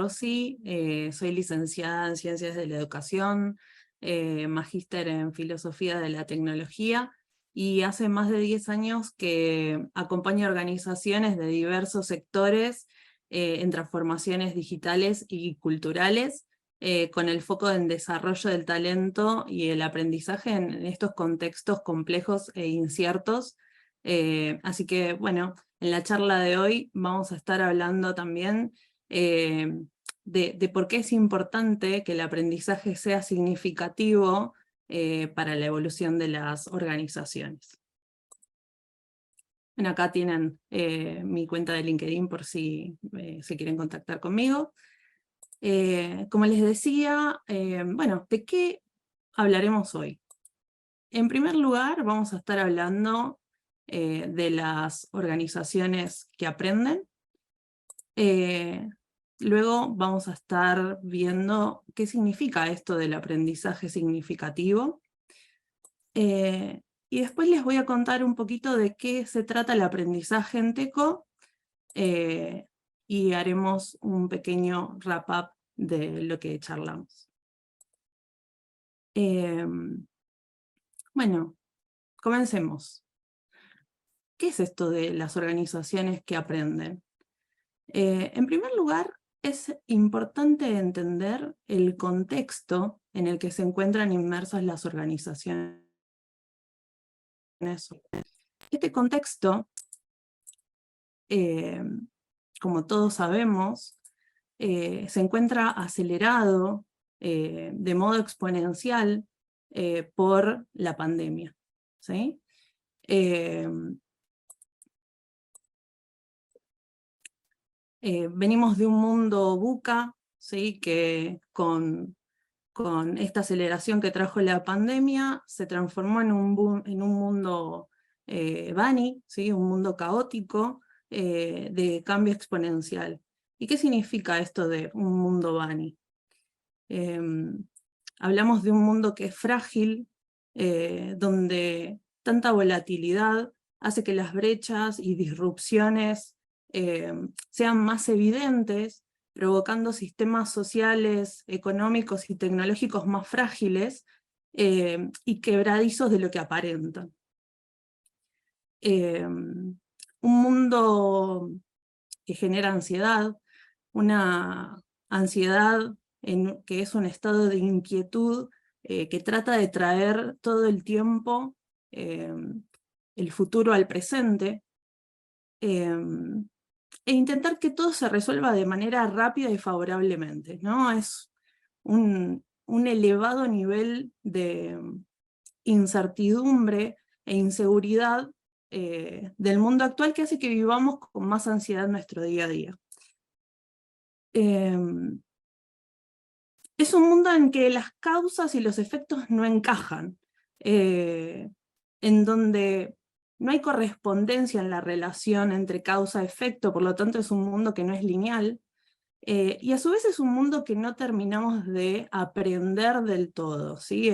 Rossi, soy licenciada en Ciencias de la Educación, magíster en Filosofía de la Tecnología, y hace más de 10 años que acompaño organizaciones de diversos sectores en transformaciones digitales y culturales, con el foco en desarrollo del talento y el aprendizaje en estos contextos complejos e inciertos. Así que, bueno, en la charla de hoy vamos a estar hablando también de por qué es importante que el aprendizaje sea significativo para la evolución de las organizaciones. Bueno, acá tienen mi cuenta de LinkedIn por si se quieren contactar conmigo. Como les decía, bueno, ¿de qué hablaremos hoy? En primer lugar, vamos a estar hablando de las organizaciones que aprenden. Luego vamos a estar viendo qué significa esto del aprendizaje significativo. Y después les voy a contar un poquito de qué se trata el aprendizaje en TECO, y haremos un pequeño wrap-up de lo que charlamos. Bueno, comencemos. ¿Qué es esto de las organizaciones que aprenden? En primer lugar, es importante entender el contexto en el que se encuentran inmersas las organizaciones. Este contexto, como todos sabemos, se encuentra acelerado de modo exponencial por la pandemia, ¿sí? Venimos de un mundo VUCA, ¿sí? Que con esta aceleración que trajo la pandemia se transformó en un mundo BANI, ¿sí? Un mundo caótico de cambio exponencial. ¿Y qué significa esto de un mundo BANI? Hablamos de un mundo que es frágil, donde tanta volatilidad hace que las brechas y disrupciones sean más evidentes, provocando sistemas sociales, económicos y tecnológicos más frágiles y quebradizos de lo que aparentan. Un mundo que genera ansiedad, una ansiedad que es un estado de inquietud que trata de traer todo el tiempo el futuro al presente, e intentar que todo se resuelva de manera rápida y favorablemente, ¿no? Es un elevado nivel de incertidumbre e inseguridad del mundo actual que hace que vivamos con más ansiedad en nuestro día a día. Es un mundo en que las causas y los efectos no encajan, en donde no hay correspondencia en la relación entre causa-efecto, por lo tanto es un mundo que no es lineal, y a su vez es un mundo que no terminamos de aprender del todo, ¿sí?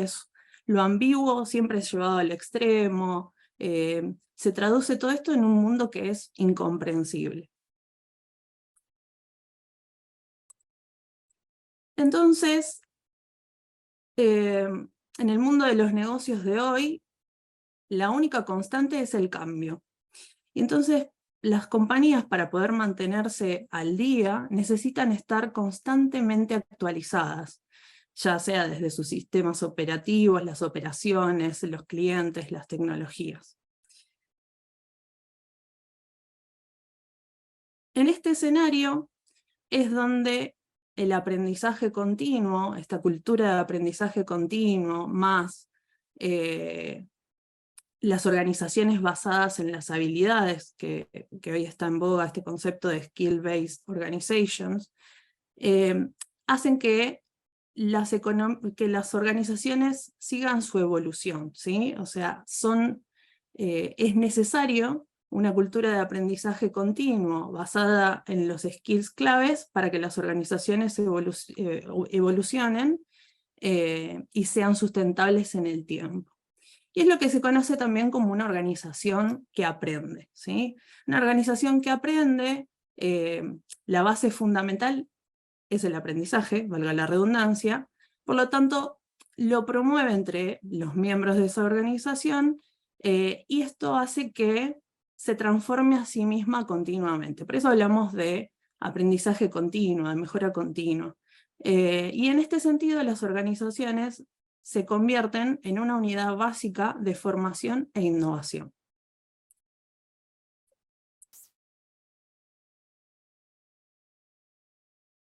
Lo ambiguo siempre es llevado al extremo, se traduce todo esto en un mundo que es incomprensible. Entonces, en el mundo de los negocios de hoy, la única constante es el cambio. Y entonces, las compañías, para poder mantenerse al día, necesitan estar constantemente actualizadas, ya sea desde sus sistemas operativos, las operaciones, los clientes, las tecnologías. En este escenario es donde el aprendizaje continuo, esta cultura de aprendizaje continuo, más las organizaciones basadas en las habilidades, que hoy está en boga este concepto de skill-based organizations, hacen que las organizaciones sigan su evolución, ¿sí? O sea, es necesario una cultura de aprendizaje continuo basada en los skills claves para que las organizaciones evolucionen y sean sustentables en el tiempo. Y es lo que se conoce también como una organización que aprende, ¿sí? Una organización que aprende, la base fundamental es el aprendizaje, valga la redundancia, por lo tanto, lo promueve entre los miembros de esa organización, y esto hace que se transforme a sí misma continuamente. Por eso hablamos de aprendizaje continuo, de mejora continua. Y en este sentido, las organizaciones se convierten en una unidad básica de formación e innovación.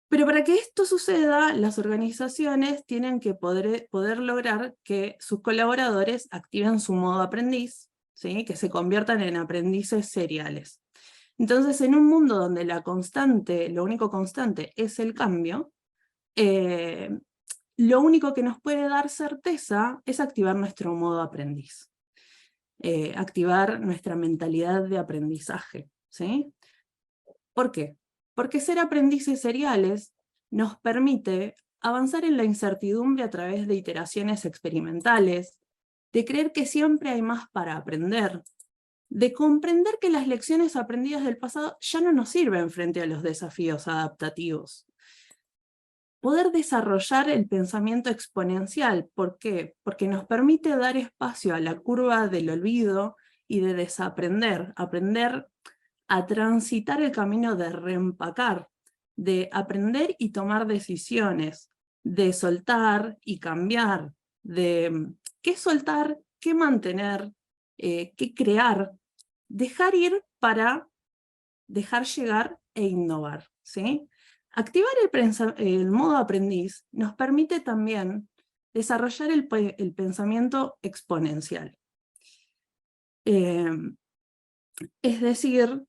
Pero para que esto suceda, las organizaciones tienen que poder lograr que sus colaboradores activen su modo aprendiz, ¿sí? Que se conviertan en aprendices seriales. Entonces, en un mundo donde lo único constante es el cambio, lo único que nos puede dar certeza es activar nuestro modo aprendiz, activar nuestra mentalidad de aprendizaje, ¿sí? ¿Por qué? Porque ser aprendices seriales nos permite avanzar en la incertidumbre a través de iteraciones experimentales, de creer que siempre hay más para aprender, de comprender que las lecciones aprendidas del pasado ya no nos sirven frente a los desafíos adaptativos. Poder desarrollar el pensamiento exponencial. ¿Por qué? Porque nos permite dar espacio a la curva del olvido y de desaprender, aprender a transitar el camino de reempacar, de aprender y tomar decisiones, de soltar y cambiar, de qué soltar, qué mantener, qué crear, dejar ir para dejar llegar e innovar, ¿sí? Activar el modo aprendiz nos permite también desarrollar el pensamiento exponencial. Es decir,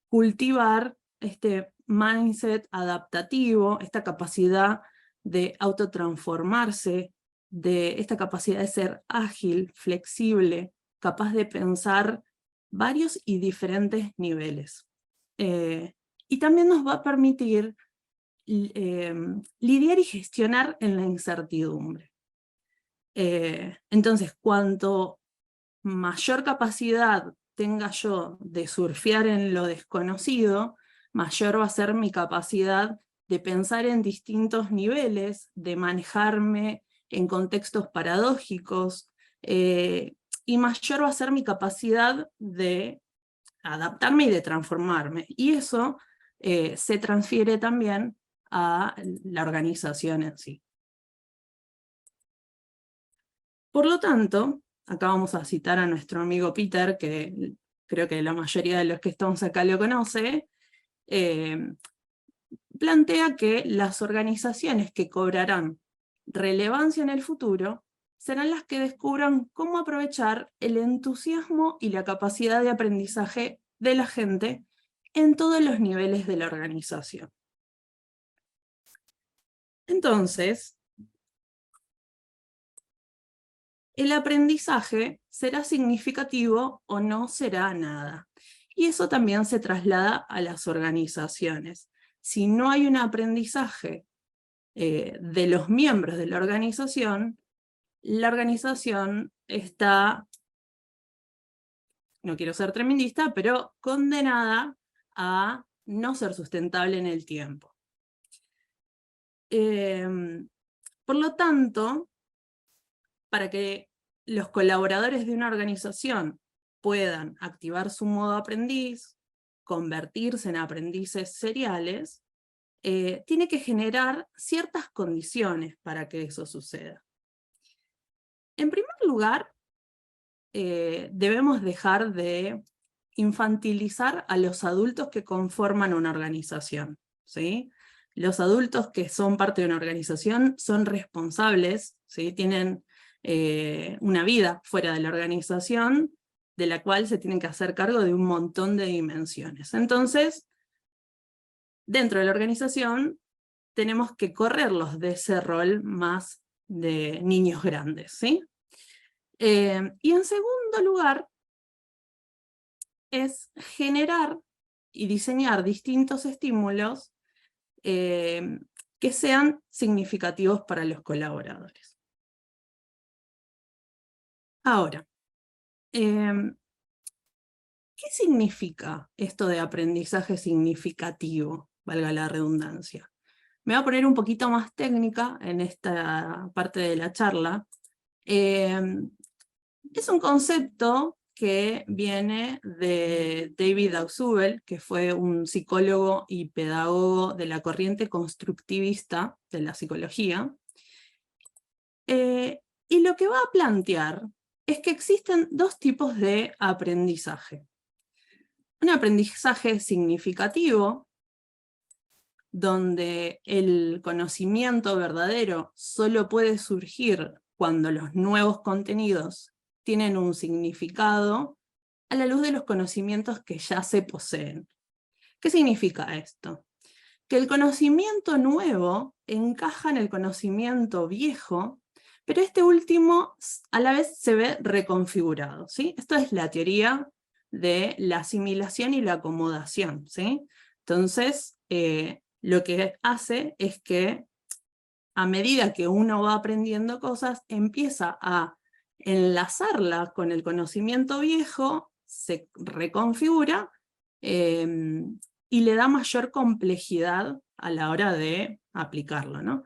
cultivar este mindset adaptativo, esta capacidad de autotransformarse, de esta capacidad de ser ágil, flexible, capaz de pensar varios y diferentes niveles. Y también nos va a permitir lidiar y gestionar en la incertidumbre. Entonces, cuanto mayor capacidad tenga yo de surfear en lo desconocido, mayor va a ser mi capacidad de pensar en distintos niveles, de manejarme en contextos paradójicos, y mayor va a ser mi capacidad de adaptarme y de transformarme. Y eso se transfiere también a la organización en sí. Por lo tanto, acá vamos a citar a nuestro amigo Peter, que creo que la mayoría de los que estamos acá lo conoce, plantea que las organizaciones que cobrarán relevancia en el futuro serán las que descubran cómo aprovechar el entusiasmo y la capacidad de aprendizaje de la gente en todos los niveles de la organización. Entonces, el aprendizaje será significativo o no será nada. Y eso también se traslada a las organizaciones. Si no hay un aprendizaje de los miembros de la organización está, no quiero ser tremendista, pero condenada a no ser sustentable en el tiempo. Por lo tanto, para que los colaboradores de una organización puedan activar su modo aprendiz, convertirse en aprendices seriales, tiene que generar ciertas condiciones para que eso suceda. En primer lugar, debemos dejar de infantilizar a los adultos que conforman una organización, ¿sí? Los adultos que son parte de una organización son responsables, ¿sí? Tienen una vida fuera de la organización, de la cual se tienen que hacer cargo de un montón de dimensiones. Entonces, dentro de la organización, tenemos que correrlos de ese rol más de niños grandes, ¿sí? Y en segundo lugar, es generar y diseñar distintos estímulos que sean significativos para los colaboradores. Ahora, ¿qué significa esto de aprendizaje significativo? valga la redundancia. Me voy a poner un poquito más técnica en esta parte de la charla. Es un concepto que viene de David Ausubel, que fue un psicólogo y pedagogo de la corriente constructivista de la psicología. Y lo que va a plantear es que existen dos tipos de aprendizaje. Un aprendizaje significativo, donde el conocimiento verdadero solo puede surgir cuando los nuevos contenidos tienen un significado a la luz de los conocimientos que ya se poseen. ¿Qué significa esto? Que el conocimiento nuevo encaja en el conocimiento viejo, pero este último a la vez se ve reconfigurado, ¿sí? Esto es la teoría de la asimilación y la acomodación, ¿sí? Entonces, lo que hace es que a medida que uno va aprendiendo cosas, empieza a enlazarla con el conocimiento viejo, se reconfigura y le da mayor complejidad a la hora de aplicarlo, ¿no?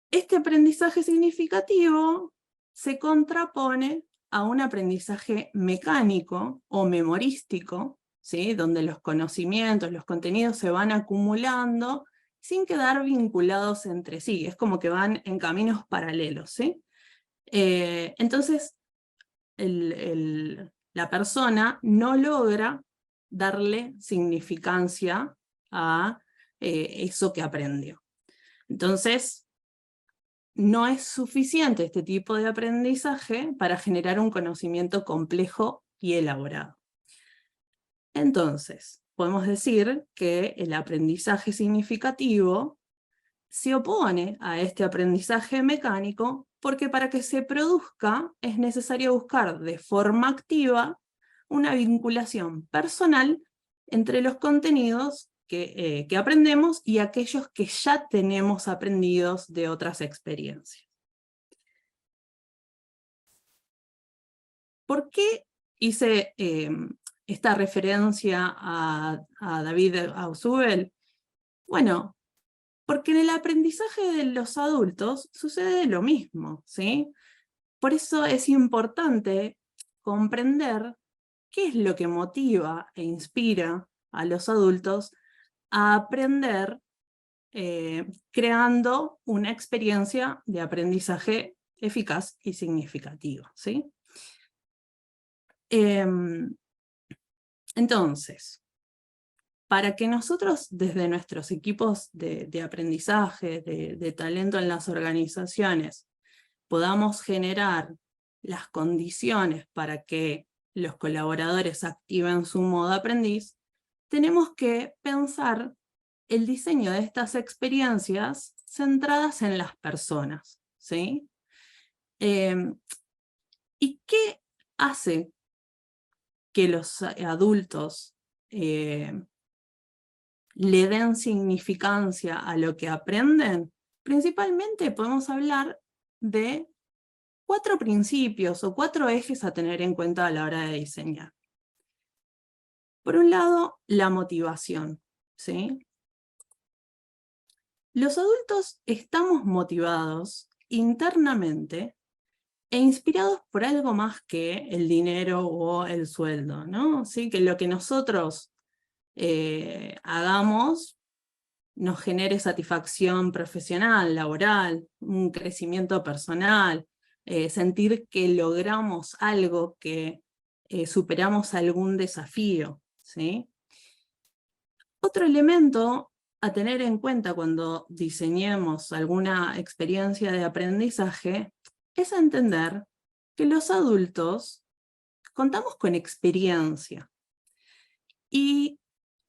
Este aprendizaje significativo se contrapone a un aprendizaje mecánico o memorístico, ¿sí? Donde los conocimientos, los contenidos se van acumulando sin quedar vinculados entre sí, es como que van en caminos paralelos, ¿sí? Entonces, la persona no logra darle significancia a eso que aprendió. Entonces, no es suficiente este tipo de aprendizaje para generar un conocimiento complejo y elaborado. Entonces, podemos decir que el aprendizaje significativo se opone a este aprendizaje mecánico porque para que se produzca es necesario buscar de forma activa una vinculación personal entre los contenidos que aprendemos y aquellos que ya tenemos aprendidos de otras experiencias. ¿Por qué hice esta referencia a David Ausubel? Bueno, porque en el aprendizaje de los adultos sucede lo mismo, ¿sí? Por eso es importante comprender qué es lo que motiva e inspira a los adultos a aprender creando una experiencia de aprendizaje eficaz y significativa, ¿sí? Entonces, para que nosotros desde nuestros equipos de aprendizaje, de talento en las organizaciones, podamos generar las condiciones para que los colaboradores activen su modo aprendiz, tenemos que pensar el diseño de estas experiencias centradas en las personas, ¿sí? ¿Y qué hace que los adultos le den significancia a lo que aprenden? Principalmente podemos hablar de 4 principios o 4 ejes a tener en cuenta a la hora de diseñar. Por un lado, la motivación, ¿sí? Los adultos estamos motivados internamente e inspirados por algo más que el dinero o el sueldo, ¿no? ¿Sí? Que lo que nosotros hagamos nos genere satisfacción profesional, laboral, un crecimiento personal, sentir que logramos algo, que superamos algún desafío, ¿sí? Otro elemento a tener en cuenta cuando diseñemos alguna experiencia de aprendizaje es entender que los adultos contamos con experiencia y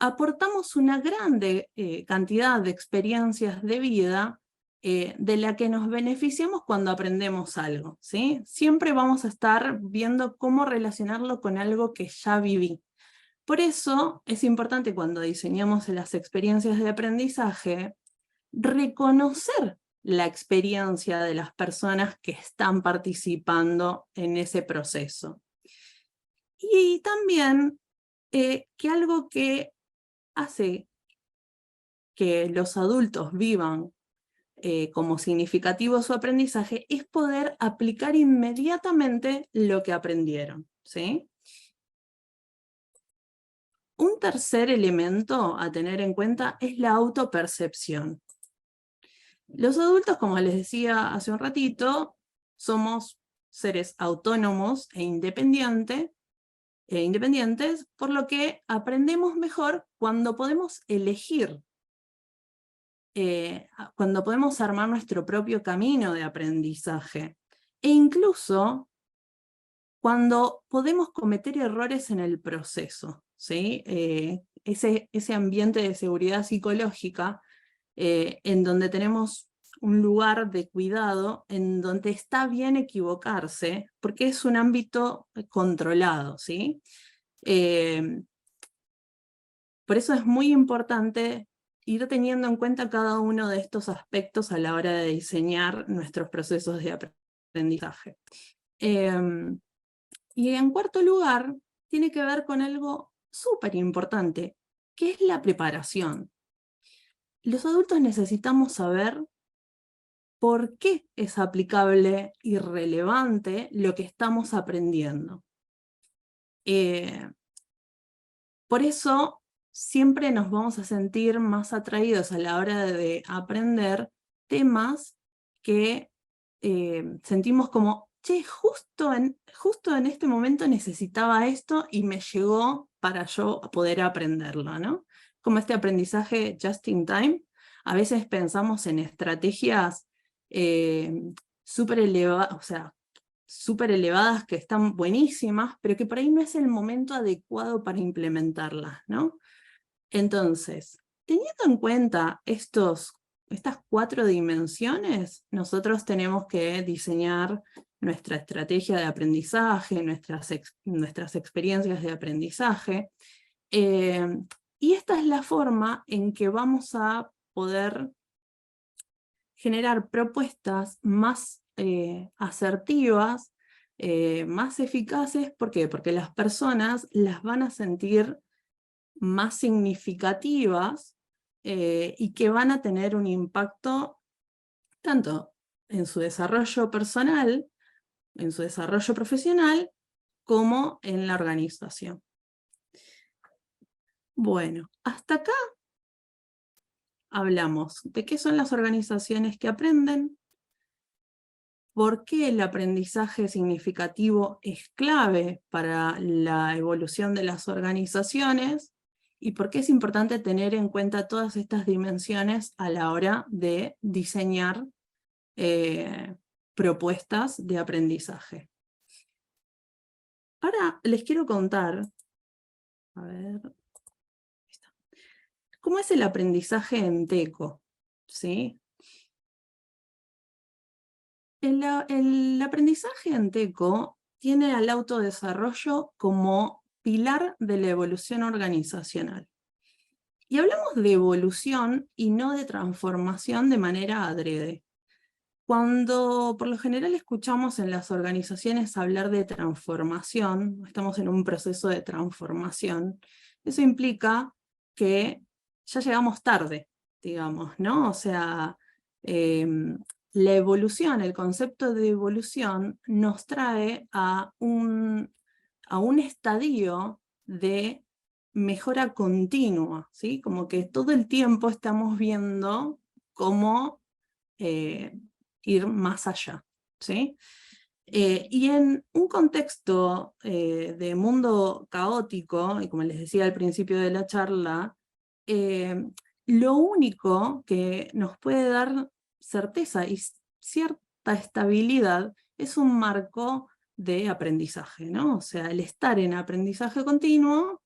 aportamos una grande cantidad de experiencias de vida de la que nos beneficiamos cuando aprendemos algo, ¿sí? Siempre vamos a estar viendo cómo relacionarlo con algo que ya viví. Por eso es importante cuando diseñamos las experiencias de aprendizaje, reconocer la experiencia de las personas que están participando en ese proceso. Y también que algo que hace que los adultos vivan como significativo su aprendizaje es poder aplicar inmediatamente lo que aprendieron, ¿sí? Un tercer elemento a tener en cuenta es la autopercepción. Los adultos, como les decía hace un ratito, somos seres autónomos e independientes, por lo que aprendemos mejor cuando podemos elegir, cuando podemos armar nuestro propio camino de aprendizaje, e incluso cuando podemos cometer errores en el proceso, ¿sí? Ese ambiente de seguridad psicológica en donde tenemos un lugar de cuidado, en donde está bien equivocarse, porque es un ámbito controlado, ¿sí? Por eso es muy importante ir teniendo en cuenta cada uno de estos aspectos a la hora de diseñar nuestros procesos de aprendizaje. Y en cuarto lugar, tiene que ver con algo súper importante, que es la preparación. Los adultos necesitamos saber por qué es aplicable y relevante lo que estamos aprendiendo. Por eso siempre nos vamos a sentir más atraídos a la hora de aprender temas que sentimos como, che, justo en este momento necesitaba esto y me llegó para yo poder aprenderlo, ¿no? Como este aprendizaje just in time. A veces pensamos en estrategias súper elevadas, o sea, súper elevadas que están buenísimas, pero que por ahí no es el momento adecuado para implementarlas, ¿no? Entonces, teniendo en cuenta estas 4 dimensiones, nosotros tenemos que diseñar nuestra estrategia de aprendizaje, nuestras experiencias de aprendizaje, y esta es la forma en que vamos a poder generar propuestas más asertivas, más eficaces. ¿Por qué? Porque las personas las van a sentir más significativas y que van a tener un impacto tanto en su desarrollo personal, en su desarrollo profesional, como en la organización. Bueno, hasta acá hablamos de qué son las organizaciones que aprenden, por qué el aprendizaje significativo es clave para la evolución de las organizaciones, y por qué es importante tener en cuenta todas estas dimensiones a la hora de diseñar propuestas de aprendizaje. Ahora les quiero contar, a ver, ¿cómo es el aprendizaje en TECO? ¿Sí? El aprendizaje en TECO tiene al autodesarrollo como pilar de la evolución organizacional. Y hablamos de evolución y no de transformación de manera adrede. Cuando por lo general escuchamos en las organizaciones hablar de transformación, estamos en un proceso de transformación, eso implica que ya llegamos tarde, digamos, ¿no? O sea, la evolución, el concepto de evolución nos trae a un estadio de mejora continua, ¿sí? Como que todo el tiempo estamos viendo cómo ir más allá, ¿sí? Y en un contexto de mundo caótico, y como les decía al principio de la charla, lo único que nos puede dar certeza y cierta estabilidad es un marco de aprendizaje, ¿no? O sea, el estar en aprendizaje continuo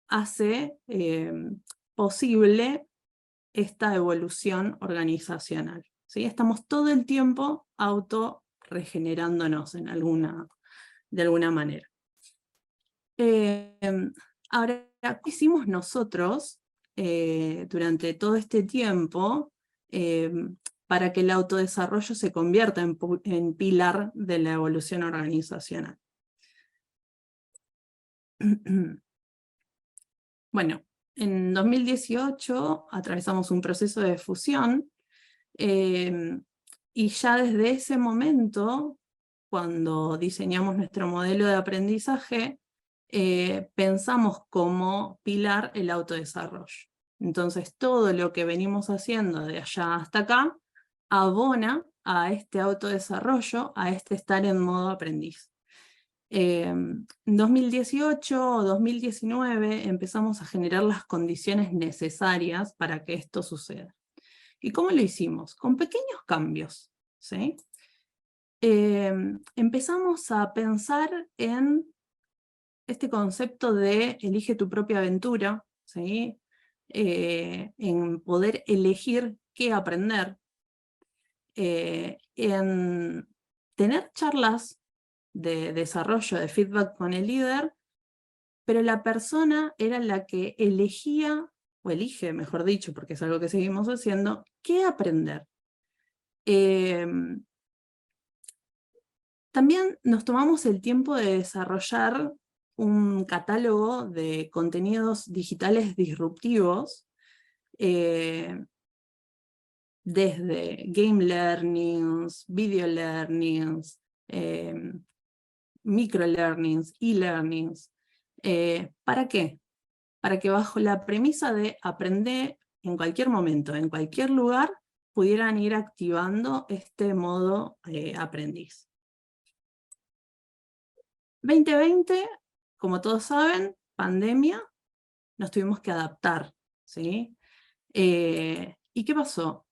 hace posible esta evolución organizacional, ¿sí? Estamos todo el tiempo auto-regenerándonos de alguna manera. Ahora, ¿qué hicimos nosotros durante todo este tiempo para que el autodesarrollo se convierta en pilar de la evolución organizacional? Bueno, En 2018 atravesamos un proceso de fusión, y ya desde ese momento, cuando diseñamos nuestro modelo de aprendizaje, pensamos como pilar el autodesarrollo. Entonces todo lo que venimos haciendo de allá hasta acá abona a este autodesarrollo, a este estar en modo aprendiz. En 2018 o 2019 empezamos a generar las condiciones necesarias para que esto suceda. ¿Y cómo lo hicimos? Con pequeños cambios, ¿sí? Empezamos a pensar en este concepto de elige tu propia aventura, ¿sí? En poder elegir qué aprender, en tener charlas de desarrollo, de feedback con el líder, pero la persona era la que elegía, o elige, mejor dicho, porque es algo que seguimos haciendo, qué aprender. También nos tomamos el tiempo de desarrollar un catálogo de contenidos digitales disruptivos, desde game learnings, video learnings, micro learnings, e-learnings. ¿Para qué? Para que bajo la premisa de aprender en cualquier momento, en cualquier lugar, pudieran ir activando este modo aprendiz. 2020, como todos saben, pandemia, nos tuvimos que adaptar, ¿sí? ¿Y qué pasó?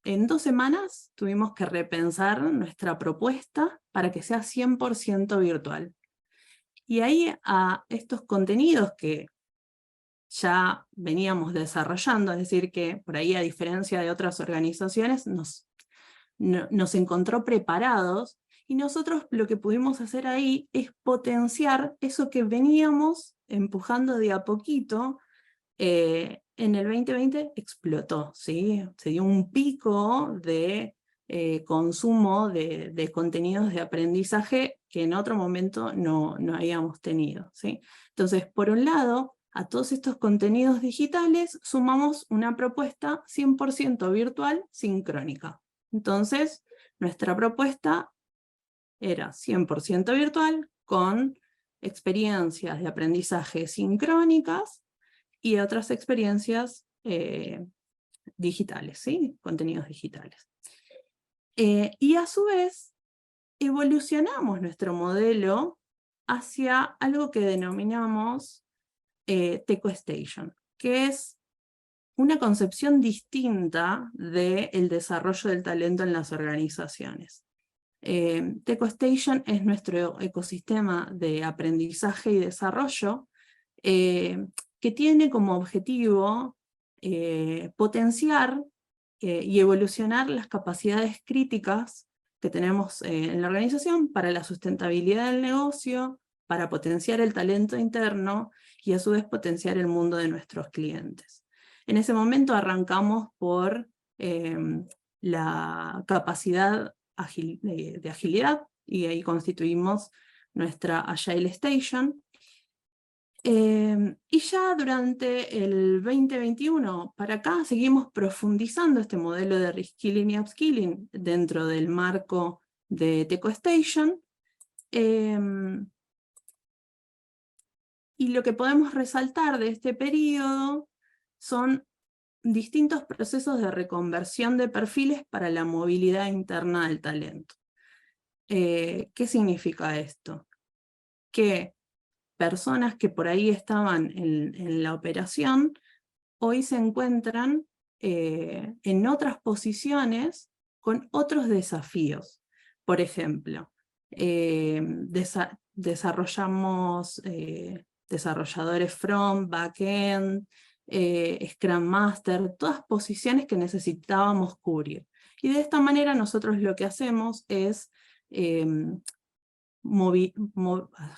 En 2 semanas tuvimos que repensar nuestra propuesta para que sea 100% virtual. Y ahí a estos contenidos que ya veníamos desarrollando, es decir, que por ahí a diferencia de otras organizaciones nos encontró preparados, y nosotros lo que pudimos hacer ahí es potenciar eso que veníamos empujando de a poquito. En el 2020 explotó, ¿sí? Se dio un pico de consumo de contenidos de aprendizaje que en otro momento no habíamos tenido, ¿sí? Entonces, por un lado, a todos estos contenidos digitales sumamos una propuesta 100% virtual sincrónica. Entonces, nuestra propuesta era 100% virtual con experiencias de aprendizaje sincrónicas y otras experiencias digitales, ¿sí? Contenidos digitales. Y a su vez, evolucionamos nuestro modelo hacia algo que denominamos TecoStation, que es una concepción distinta del desarrollo del talento en las organizaciones. TecoStation es nuestro ecosistema de aprendizaje y desarrollo, que tiene como objetivo potenciar y evolucionar las capacidades críticas que tenemos en la organización para la sustentabilidad del negocio, para potenciar el talento interno y a su vez potenciar el mundo de nuestros clientes. En ese momento arrancamos por la capacidad de agilidad, y ahí constituimos nuestra Agile Station. Y ya durante el 2021 para acá seguimos profundizando este modelo de reskilling y upskilling dentro del marco de TecoStation. Y lo que podemos resaltar de este periodo son distintos procesos de reconversión de perfiles para la movilidad interna del talento. ¿Qué significa esto? Que personas que por ahí estaban en la operación, hoy se encuentran en otras posiciones con otros desafíos. Por ejemplo, desarrollamos desarrolladores front, backend, Scrum Master, todas posiciones que necesitábamos cubrir. Y de esta manera nosotros lo que hacemos es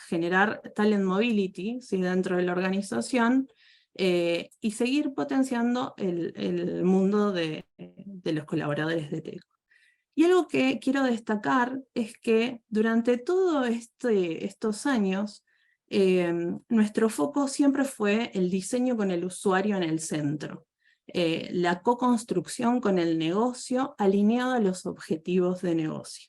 generar talent mobility, ¿sí? Dentro de la organización, y seguir potenciando el mundo de los colaboradores de Teco. Y algo que quiero destacar es que durante todos estos años Nuestro foco siempre fue el diseño con el usuario en el centro, la co-construcción con el negocio alineado a los objetivos de negocio.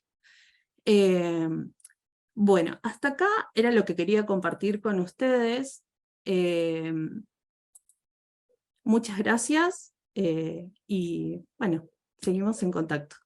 Bueno, hasta acá era lo que quería compartir con ustedes. Muchas gracias y bueno, seguimos en contacto.